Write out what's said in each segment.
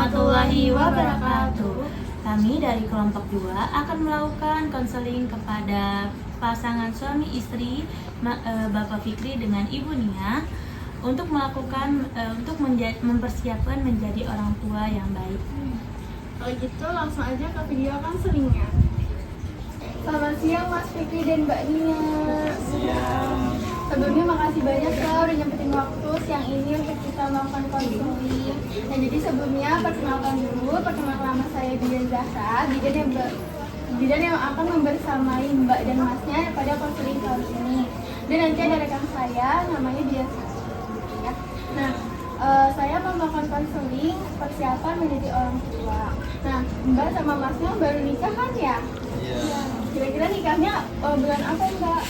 warahmatullahi wabarakatuh. Kami dari kelompok 2 akan melakukan konseling kepada pasangan suami istri Bapak Fikri dengan Ibu Nia untuk mempersiapkan menjadi orang tua yang baik. Kalau gitu langsung aja ke video konselingnya. Selamat siang Mas Fikri dan Mbak Nia. Siang. Sebelumnya makasih banyak ya udah nyempetin waktu siang ini untuk kita melakukan konseling. Nah jadi sebelumnya perkenalkan dulu, perkenalkan nama saya Bidan Zahra, bidan yang akan membersamai Mbak dan Masnya pada konseling kali ini. Dan nanti ada rekan saya namanya Bidan ya. Nah saya mau melakukan konseling persiapan menjadi orang tua. Nah Mbak sama Masnya baru nikah kan ya? Iya. Kira-kira nikahnya bulan apa Mbak?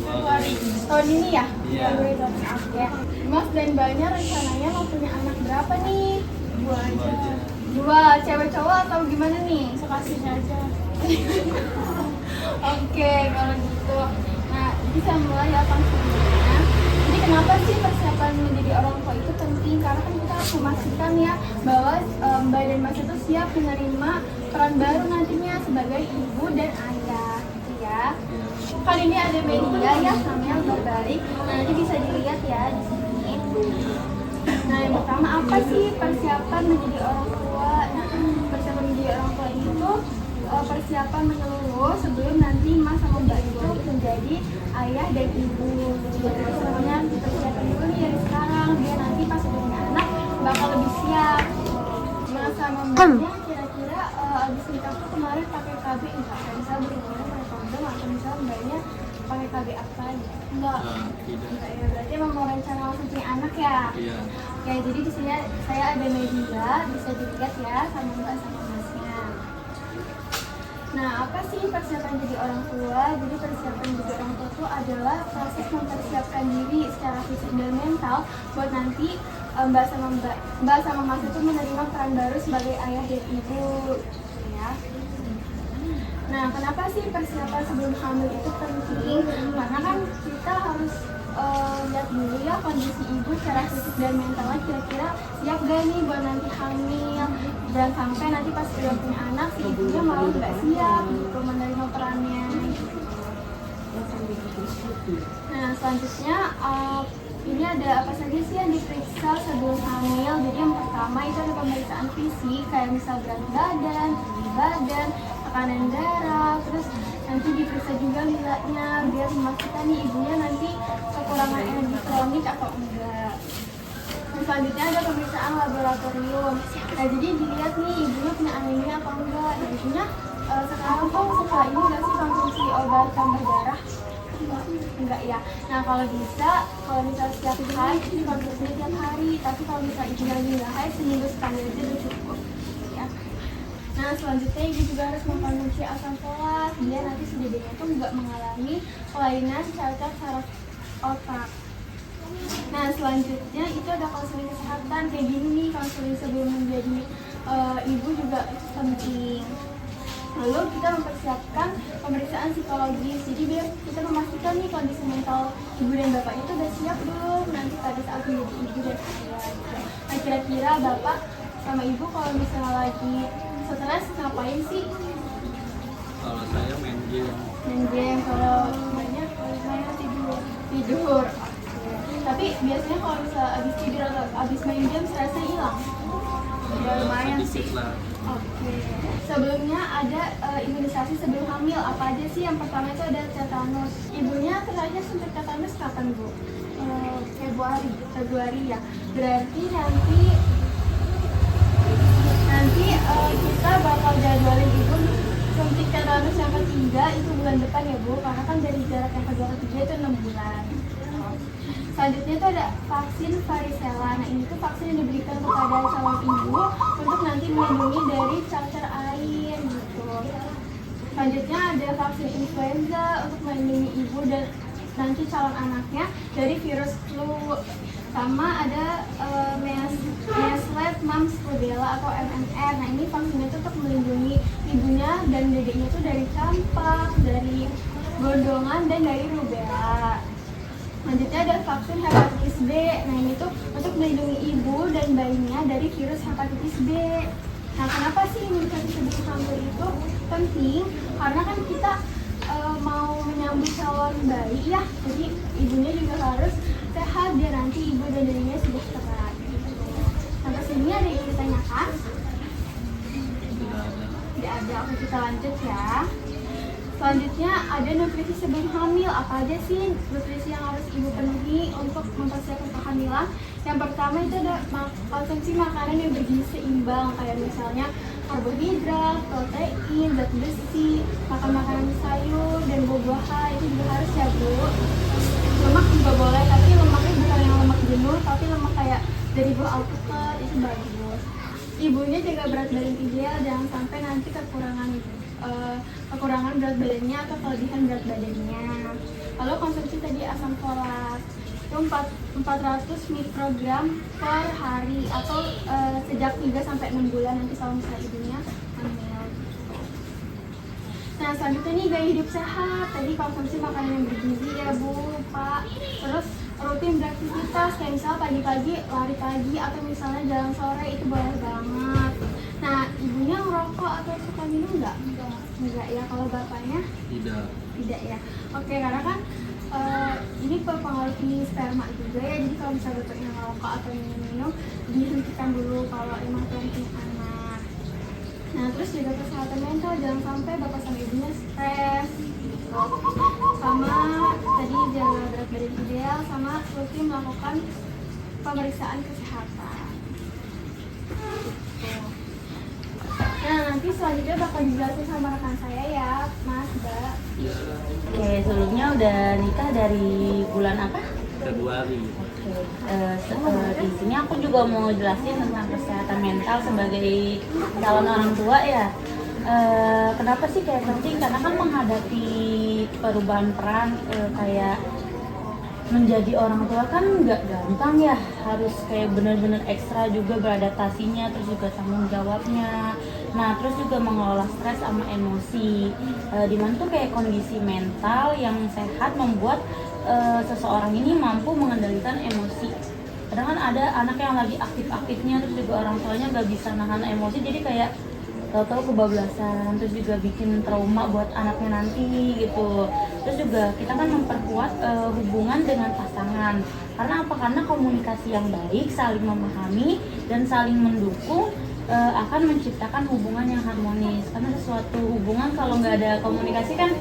Februari. Tahun ini ya? Iya. Februari tahun ini. Oke. Mas dan Mbaknya rencananya mau punya anak berapa nih? Dua aja. Dua, cewek cowok atau gimana nih? Sekasihnya aja. Oke, kalau gitu. Nah, bisa mulai ya konselingnya. Jadi kenapa sih persiapan menjadi orang tua itu penting? Karena kan kita harus memastikan ya bahwa Mbak dan Mas itu siap menerima peran baru nantinya sebagai ibu dan ayah, gitu ya. Kali ini ada media ya, namanya berbalik. Nah, nanti bisa dilihat ya di sini. Nah, yang pertama apa sih persiapan menjadi orang tua? Nah, persiapan menjadi orang tua itu persiapan menyeluruh sebelum nanti Mas sama Mbak itu menjadi ayah dan ibu. Jadi semuanya dipersiapkan dulu nih dari sekarang biar nanti pas udah punya anak bakal lebih siap. Mas sama Mbaknya kira-kira abis nikah tuh kemarin pakai KB enggak? Kayak misalnya berhubungan pakai kondom atau misalnya Mbaknya pakai KB apa gitu? Enggak. Tidak. Enggak ya, berarti emang mau rencana langsung punya anak ya? Iya. Ya, jadi di sini saya ada media, bisa dilihat ya sama Mbak sama Masnya. Nah, apa sih persiapan jadi orang tua? Jadi persiapan jadi orang tua itu adalah proses mempersiapkan diri secara fisik dan mental buat nanti Mbak sama Mas itu menerima peran baru sebagai ayah dan ibu, ya. Nah, kenapa sih persiapan sebelum hamil itu penting? Karena kan kita harus lihat dulu ya kondisi ibu secara fisik dan mentalnya kira-kira siap gak nih buat nanti hamil, dan sampai nanti pas udah punya anak si ibunya malah nggak siap gitu menerima perannya. Nah selanjutnya ini ada apa saja sih yang diperiksa sebelum hamil? Jadi yang pertama itu ada pemeriksaan fisik kayak misal berat badan, tinggi badan, tekanan darah, terus nanti diperiksa juga lilanya biar memastikan nih ibunya nanti kekurangan energi kronik atau enggak. Selanjutnya ada pemeriksaan laboratorium. Nah jadi dilihat nih ibunya punya anemia atau enggak. Dan ibunya sekarang tuh setelah ini nggak sih konsumsi obat tambah darah? Enggak ya. Nah kalau bisa, kalau misalnya setiap hari itu dikonsumsinya tiap hari. Tapi kalau misalnya ibunya lagi nggak haid, seminggu sekali aja udah cukup. Ya. Nah selanjutnya ibu juga harus mengkonsumsi asam folat biar nanti si dedenya tuh nggak mengalami kelainan cacat saraf otak. Nah selanjutnya itu ada konseling kesehatan kayak gini nih, konseling sebelum menjadi ibu juga itu penting. Lalu kita mempersiapkan pemeriksaan psikologis, jadi biar kita memastikan nih kondisi mental ibu dan bapaknya itu udah siap belum nanti pada saat menjadi ibu dan ayah gitu. Nah kira-kira bapak sama ibu kalau misalnya lagi stres ngapain sih? Kalau saya main game. Main game, kalau banyak saya tidur. Tapi biasanya kalau misalnya abis tidur atau abis main game stresnya hilang? Ya lumayan sih. Sedikit lah. Oke. Sebelumnya ada imunisasi sebelum hamil. Apa aja sih? Yang pertama itu ada tetanus. Ibunya terakhir suntik tetanus kapan Bu? Februari ya. Berarti nanti kita bakal jadwalin ibu suntik tetanus yang ketiga itu bulan depan ya Bu. Karena kan dari jarak yang kedua ketiga itu 6 bulan. Selanjutnya itu ada vaksin varicella. Nah ini tuh vaksin yang diberikan kepada calon ibu untuk nanti melindungi dari cacar air gitu. Selanjutnya ada vaksin influenza untuk melindungi ibu dan nanti calon anaknya dari virus flu. Sama ada measles, mumps, rubella atau MMR. Nah ini vaksinnya itu untuk melindungi ibunya dan dedeknya itu dari campak, dari gondongan dan dari rubella. Selanjutnya ada vaksin hepatitis B B. Nah ini tuh untuk melindungi ibu dan bayinya dari virus hepatitis B. Nah kenapa sih imunisasi sebelum hamil itu penting? Karena kan kita mau menyambut calon bayi ya, jadi ibunya juga harus sehat biar nanti ibu dan bayinya sejahtera. Sampai sini ada yang ditanyakan? Tidak ada. Tidak ada, oke kita lanjut ya. Selanjutnya ada nutrisi sebelum hamil. Apa aja sih nutrisi yang harus ibu penuhi untuk mempersiapkan kehamilan? Yang pertama itu ada konsumsi makanan yang bergizi seimbang, kayak misalnya karbohidrat, protein, zat besi, makan makanan sayur dan buah-buahan itu juga harus ya Bu. Lemak juga boleh, tapi lemaknya bukan yang lemak jenuh, tapi lemak kayak dari buah alpukat itu bagus. Ibunya jaga berat badan ideal, jangan sampai nanti kekurangan berat badannya atau kelebihan berat badannya. Lalu konsumsi tadi asam folat itu 400 mikrogram per hari atau sejak 3 sampai 6 bulan nanti kalau misalnya ibunya hamil. Nah selanjutnya nih gaya hidup sehat, tadi konsumsi makanan yang bergizi ya Bu, Pak. Terus rutin beraktivitas kayak misalnya pagi-pagi lari pagi atau misalnya jalan sore itu boleh banget. Nah ibunya ngerokok atau suka minum nggak? Enggak ya. Kalau bapaknya? Tidak. Tidak ya. Oke, karena kan ini berpengaruh di sperma juga ya. Jadi kalau misalnya bapaknya ngerokok atau minum, dihentikan dulu kalau emang pengen anak. Nah terus juga kesehatan mental, jangan sampai bapak sama ibunya stres. Sama tadi jaga berat badan ideal, sama rutin melakukan pemeriksaan kesehatan. Nah nanti selanjutnya bakal dijelasin sama rekan saya ya, Mas, Mbak. Ya. Oke, sebelumnya udah nikah dari bulan apa? Februari. Di sini aku juga mau jelasin tentang kesehatan mental sebagai calon orang tua ya. Kenapa sih kayak penting? Karena kan menghadapi perubahan peran kayak menjadi orang tua kan nggak gampang ya, harus kayak bener-bener ekstra juga beradaptasinya, terus juga tanggung jawabnya. Nah terus juga mengelola stres sama emosi, dimana tuh kayak kondisi mental yang sehat membuat seseorang ini mampu mengendalikan emosi. Kadang kan ada anak yang lagi aktif-aktifnya, terus juga orang tuanya nggak bisa nahan emosi, jadi kayak tahu-tahu kebablasan, terus juga bikin trauma buat anaknya nanti gitu. Terus juga kita kan memperkuat hubungan dengan pasangan. Karena apa? Karena komunikasi yang baik, saling memahami dan saling mendukung akan menciptakan hubungan yang harmonis. Karena sesuatu hubungan kalau nggak ada komunikasi kan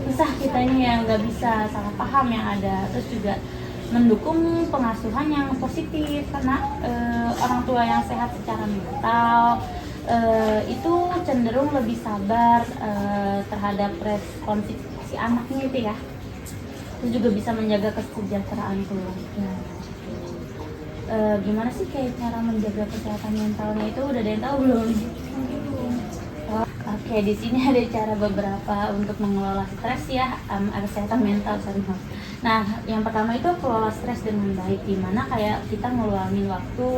susah kitanya yang nggak bisa salah paham yang ada. Terus juga mendukung pengasuhan yang positif, karena orang tua yang sehat secara mental itu cenderung lebih sabar terhadap respon si anaknya itu ya. Itu juga bisa menjaga kesejahteraan keluarga. Gimana sih kayak cara menjaga kesehatan mentalnya itu, udah ada yang tahu belum? Oke, di sini ada cara beberapa untuk mengelola stres ya, kesehatan mental sorry. Nah, yang pertama itu kelola stres dengan baik, dimana kayak kita ngeluangin waktu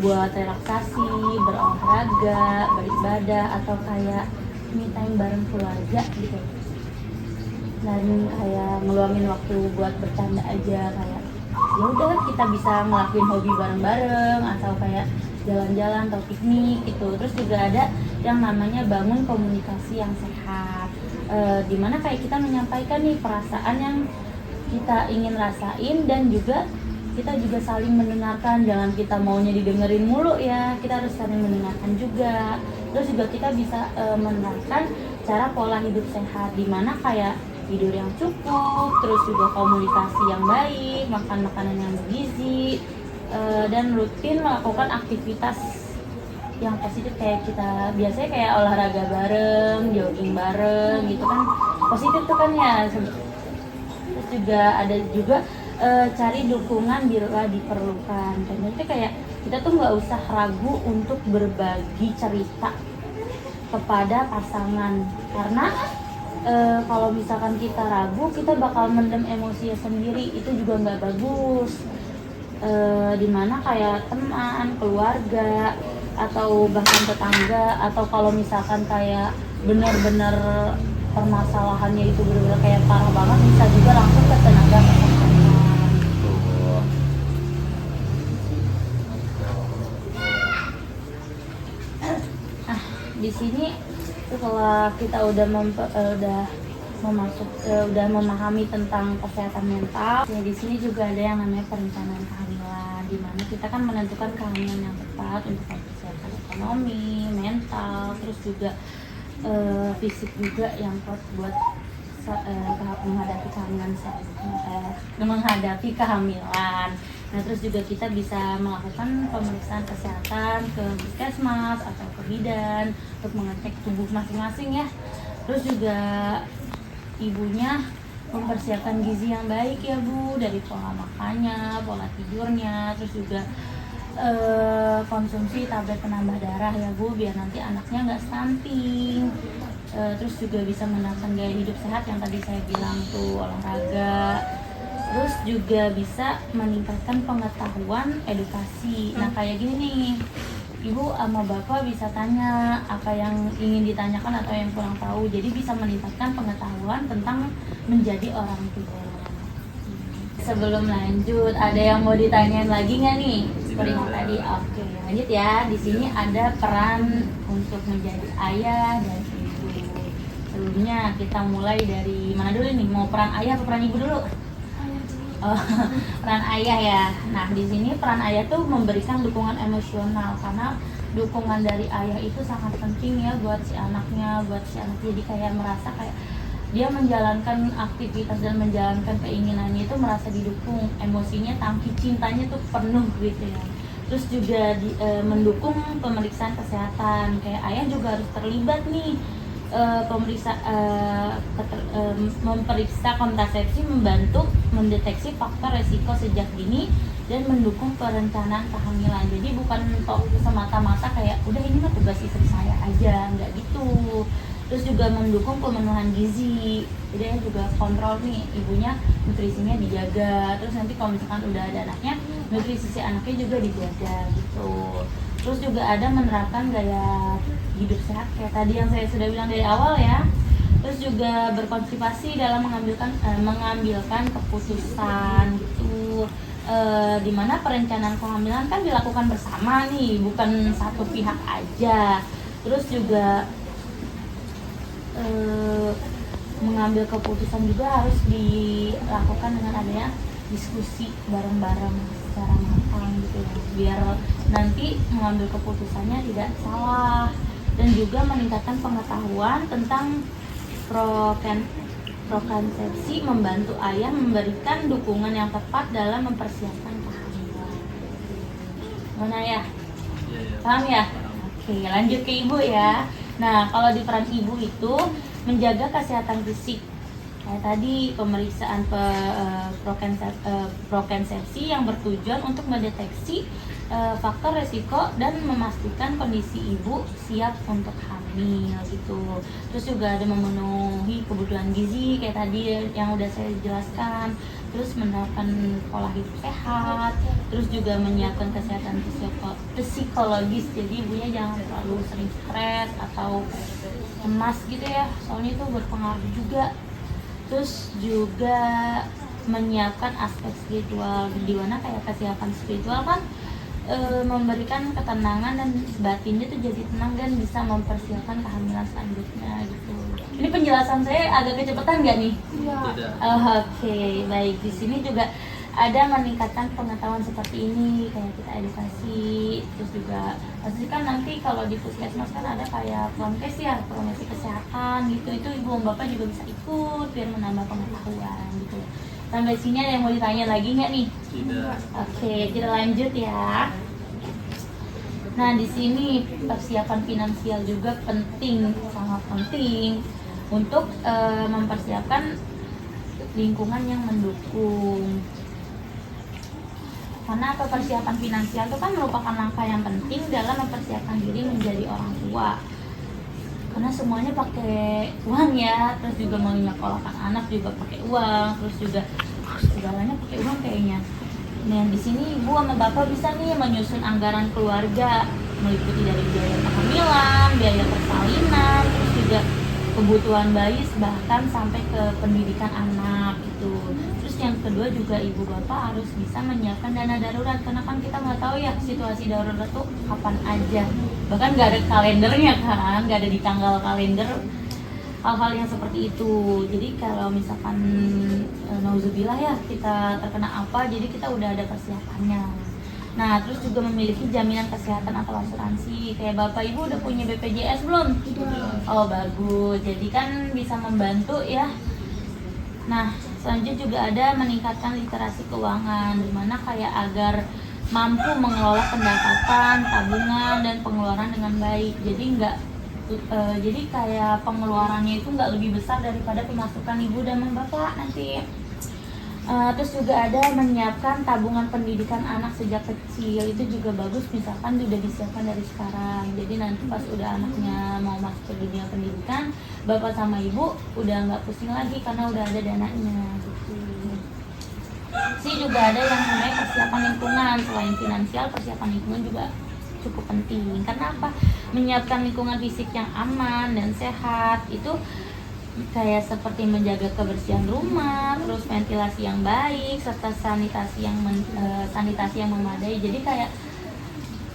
buat relaksasi, berolahraga, beribadah, atau kayak me time bareng keluarga gitu. Dan kayak ngeluangin waktu buat bercanda aja, kayak ya udah kita bisa ngelakuin hobi bareng-bareng atau kayak jalan-jalan atau piknik gitu. Terus juga ada yang namanya bangun komunikasi yang sehat, dimana kayak kita menyampaikan nih perasaan yang kita ingin rasain, dan juga kita juga saling mendengarkan. Jangan kita maunya didengerin mulu ya, kita harus saling mendengarkan juga. Terus juga kita bisa menerapkan cara pola hidup sehat, dimana kayak tidur yang cukup, terus juga komunikasi yang baik, makan makanan yang bergizi, dan rutin melakukan aktivitas yang positif, kayak kita biasanya kayak olahraga bareng, jogging bareng gitu kan, positif tuh kan ya. Terus juga ada juga cari dukungan bila diperlukan. Contohnya kayak kita tuh nggak usah ragu untuk berbagi cerita kepada pasangan, karena kalau misalkan kita ragu, kita bakal mendem emosinya sendiri, itu juga nggak bagus. Dimana kayak teman, keluarga, atau bahkan tetangga, atau kalau misalkan kayak benar-benar permasalahannya itu benar-benar kayak parah banget, bisa juga langsung ke tenaga kesehatan. di sini setelah kita udah udah memahami tentang kesehatan mental, ya di sini juga ada yang namanya perencanaan kehamilan, di mana kita kan menentukan kehamilan yang tepat untuk kesehatan ekonomi, mental, terus juga fisik juga yang kuat buat menghadapi kehamilan. Nah, terus juga kita bisa melakukan pemeriksaan kesehatan ke puskesmas atau ke bidan untuk mengecek tubuh masing-masing ya. Terus juga ibunya mempersiapkan gizi yang baik ya Bu, dari pola makannya, pola tidurnya, terus juga konsumsi tablet penambah darah ya Bu, biar nanti anaknya nggak stunting. Terus juga bisa menerapkan gaya hidup sehat yang tadi saya bilang tuh, olahraga. Terus juga bisa meningkatkan pengetahuan edukasi. Nah kayak gini nih, Ibu sama Bapak bisa tanya apa yang ingin ditanyakan atau yang kurang tahu. Jadi bisa meningkatkan pengetahuan tentang menjadi orang tua. Sebelum lanjut, ada yang mau ditanyain lagi nggak nih? Seperti yang tadi. Oke, lanjut ya. Di sini ada peran untuk menjadi ayah dan ibu. Sebelumnya kita mulai dari mana dulu nih? Mau peran ayah atau peran ibu dulu? Oh, peran ayah ya. Nah, di sini peran ayah tuh memberikan dukungan emosional, karena dukungan dari ayah itu sangat penting ya buat si anaknya, jadi kayak merasa kayak dia menjalankan aktivitas dan menjalankan keinginannya itu merasa didukung, emosinya, tangki cintanya tuh penuh gitu ya. Terus juga mendukung pemeriksaan kesehatan, kayak ayah juga harus terlibat nih. Memeriksa kontrasepsi, membantu mendeteksi faktor resiko sejak dini dan mendukung perencanaan kehamilan. Jadi bukan semata-mata kayak udah ini mah tugas istri saya aja, nggak gitu. Terus juga mendukung pemenuhan gizi, jadi juga kontrol nih ibunya, nutrisinya dijaga. Terus nanti kalau misalkan udah ada anaknya, nutrisi si anaknya juga dijaga gitu. Terus juga ada menerapkan gaya hidup sehat kayak tadi yang saya sudah bilang dari awal ya. Terus juga berkonsentrasi dalam mengambilkan keputusan gitu. Dimana perencanaan kehamilan kan dilakukan bersama nih, bukan satu pihak aja. Terus juga mengambil keputusan juga harus dilakukan dengan adanya diskusi bareng-bareng secara matang gitu ya, biar nanti mengambil keputusannya tidak salah. Dan juga meningkatkan pengetahuan tentang prokonsepsi, membantu ayah memberikan dukungan yang tepat dalam mempersiapkan kehamilan. Mana ya? Paham ya? Oke, lanjut ke ibu ya. Nah, kalau di peran ibu itu menjaga kesehatan fisik. Kayak tadi pemeriksaan prokonsepsi yang bertujuan untuk mendeteksi faktor resiko dan memastikan kondisi ibu siap untuk hamil gitu. Terus juga ada memenuhi kebutuhan gizi kayak tadi yang udah saya jelaskan. Terus menerapkan pola hidup sehat. Terus juga menyiapkan kesehatan psikologis. Jadi ibunya jangan terlalu sering stres atau cemas gitu ya. Soalnya itu berpengaruh juga. Terus juga menyiapkan aspek spiritual, di mana kayak kesiapan spiritual kan memberikan ketenangan dan batinnya tuh jadi tenang dan bisa mempersiapkan kehamilan selanjutnya gitu. Ini penjelasan saya agak kecepatan nggak nih? Iya. Oke, baik. Di sini juga ada meningkatkan pengetahuan seperti ini, kayak kita edukasi. Terus juga pasti kan nanti kalau di puskesmas kan ada kayak promkes ya, promosi kesehatan gitu. Itu ibu bapak juga bisa ikut biar menambah pengetahuan gitu. Sampai sini ada yang mau ditanya lagi nggak nih? Tidak. Oke, kita lanjut ya. Nah, di sini persiapan finansial juga penting, sangat penting untuk mempersiapkan lingkungan yang mendukung. Karena persiapan finansial itu kan merupakan langkah yang penting dalam mempersiapkan diri menjadi orang tua. Karena semuanya pakai uang ya, terus juga mau nyekolahkan anak juga pakai uang, terus juga segalanya pakai uang kayaknya. Nah, di sini ibu sama bapak bisa nih menyusun anggaran keluarga, meliputi dari biaya kehamilan, biaya persalinan, terus juga kebutuhan bayi bahkan sampai ke pendidikan anak gitu. Terus yang kedua juga ibu bapak harus bisa menyiapkan dana darurat, karena kan kita nggak tahu ya situasi darurat tuh kapan aja, bahkan nggak ada kalendernya kan, nggak ada di tanggal kalender hal-hal yang seperti itu. Jadi kalau misalkan nauzubillah ya kita terkena apa, jadi kita udah ada persiapannya. Nah, terus juga memiliki jaminan kesehatan atau asuransi. Kayak Bapak Ibu udah punya BPJS belum? Oh, bagus. Jadi kan bisa membantu ya. Nah, selanjutnya juga ada meningkatkan literasi keuangan, dimana kayak agar mampu mengelola pendapatan, tabungan, dan pengeluaran dengan baik. Jadi kayak pengeluarannya itu nggak lebih besar daripada pemasukan ibu dan bapak nanti. Terus juga ada menyiapkan tabungan pendidikan anak sejak kecil, itu juga bagus, misalkan udah disiapkan dari sekarang. Jadi nanti pas udah anaknya mau masuk ke dunia pendidikan, bapak sama ibu udah nggak pusing lagi karena udah ada dananya gitu. Sih juga ada yang namanya persiapan lingkungan. Selain finansial, persiapan lingkungan juga cukup penting. Karena apa? Menyiapkan lingkungan fisik yang aman dan sehat itu kayak seperti menjaga kebersihan rumah, terus ventilasi yang baik, serta sanitasi yang memadai. Jadi kayak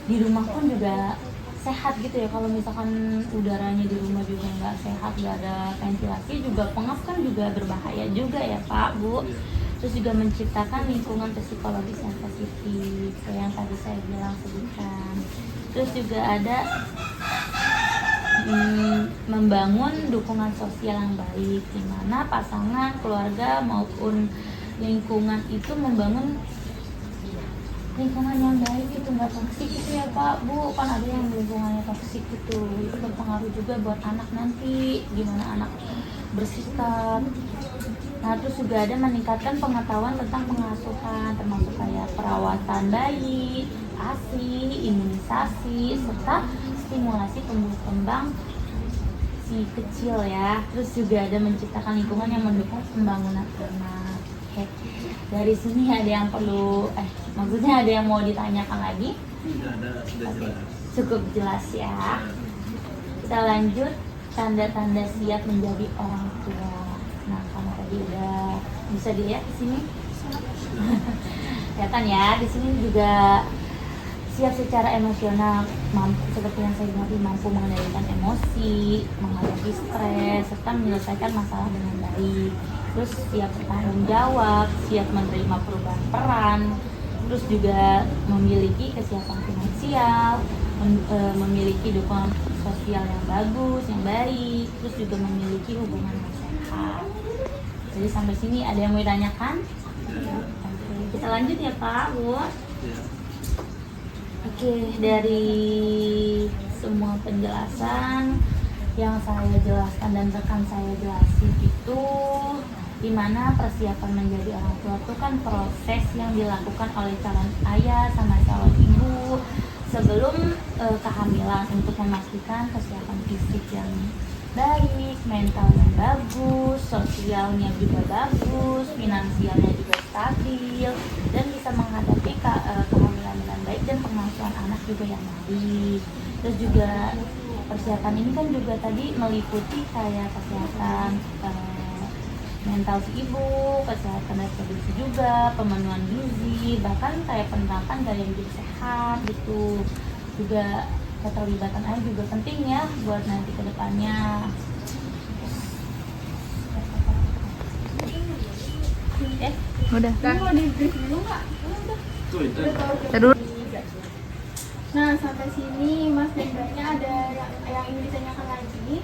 di rumah pun juga sehat gitu ya. Kalau misalkan udaranya di rumah juga nggak sehat, nggak ada ventilasi, juga pengap kan juga berbahaya juga ya Pak, Bu. Terus juga menciptakan lingkungan psikologis yang positif, kayak yang tadi saya bilang sebutkan. Terus juga ada membangun dukungan sosial yang baik, di mana pasangan, keluarga maupun lingkungan itu membangun lingkungan yang baik, itu nggak toksik itu ya Pak, Bu. Kan ada yang lingkungannya toksik gitu, itu berpengaruh juga buat anak nanti, gimana anak bersikap. Nah, terus juga ada meningkatkan pengetahuan tentang pengasuhan, termasuk kayak perawatan bayi, ASI, imunisasi, serta stimulasi tumbuh kembang si kecil ya. Terus juga ada menciptakan lingkungan yang mendukung pembangunan anak. Oke. Dari sini ada yang perlu, maksudnya ada yang mau ditanyakan lagi? Tidak ada, sudah jelas. Cukup jelas ya. Kita lanjut, tanda-tanda siap menjadi orang tua. Nah, kamu tadi udah bisa dilihat di sini. Kelihatan ya, di sini juga siap secara emosional, seperti yang saya bilang, mampu mengendalikan emosi, menghadapi stres, serta menyelesaikan masalah dengan baik. Terus siap bertanggung jawab, siap menerima perubahan peran, terus juga memiliki kesiapan finansial, memiliki dukungan sosial yang bagus, yang baik, terus juga memiliki hubungan yang sehat. Jadi sampai sini ada yang mau ditanyakan? Oke, kita lanjut ya Pak, Bu. Ya. Oke, dari semua penjelasan yang saya jelaskan dan rekan saya jelasin itu, dimana persiapan menjadi orang tua itu kan proses yang dilakukan oleh calon ayah sama calon ibu sebelum kehamilan, untuk memastikan kesiapan fisik yang baik, mental yang bagus, sosialnya juga bagus, finansialnya juga stabil, dan bisa menghadapi kehamilan dengan baik, dan pengasuhan anak juga yang baik. Terus juga persiapan ini kan juga tadi meliputi kayak kesehatan mental si ibu, kesehatan reproduksi juga, pemenuhan gizi, bahkan kayak penerapan gaya hidup sehat gitu. Juga keterlibatan ayah juga penting ya buat nanti ke depannya. Udah. Mau di brief dulu nggak? Tuh itu. Terus Nah, sampai sini Mas dan Mbaknya ada yang ingin ditanyakan lagi?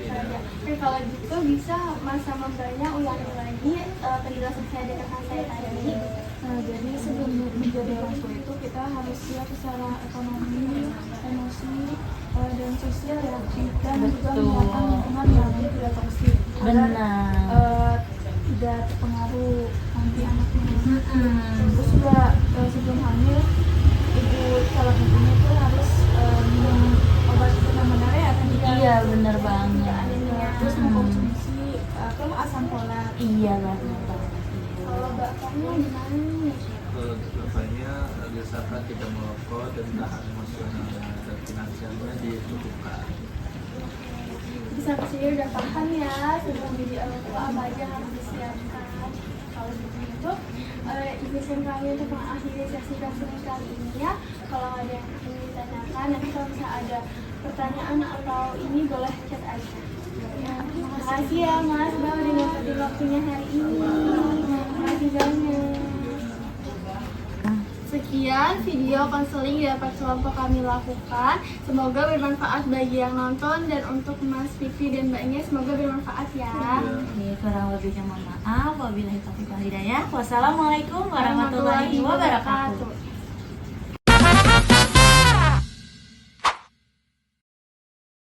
Ada. Oke, kalau gitu bisa Mas sama Mbaknya ulangi lagi penjelasan saya dari rekan saya tadi. Jadi sebelum menjadi orang tua itu kita harus siap secara ekonomi, emosi, dan sosial ya, dan juga menyiapkan lingkungan yang tidak toksik agar tidak terpengaruh nanti anaknya. Terus juga sebelum hamil, calon ibunya itu harus minum obat benar-benar ya kan? Iya, bener banget. Terus mengkonsumsi asam folat. Iya banget. Kalau bapaknya gimana nih? Bapaknya misalkan tidak merokok dan tahan emosionalnya dan finansialnya dicukupkan. Bisa sampai sini udah paham ya sebelum jadi orang tua apa aja yang harus disiapkan. Kalau begitu, izinkan kami untuk mengakhiri sesi konseling kali ini ya. Kalau ada yang ingin ditanyakan, nanti kalau misalnya ada pertanyaan atau ini boleh chat aja. Ya, terima kasih ya Mas, udah nyempetin waktunya hari ini. Terima kasih banyak. Sekian video konseling yang dapat kelompok kami lakukan. Semoga bermanfaat bagi yang nonton dan untuk Mas Fikri dan Mbaknya semoga bermanfaat ya. Oke, kurang lebihnya mohon maaf. Wabillahi taufiq wal hidayah. Wassalamualaikum warahmatullahi wabarakatuh.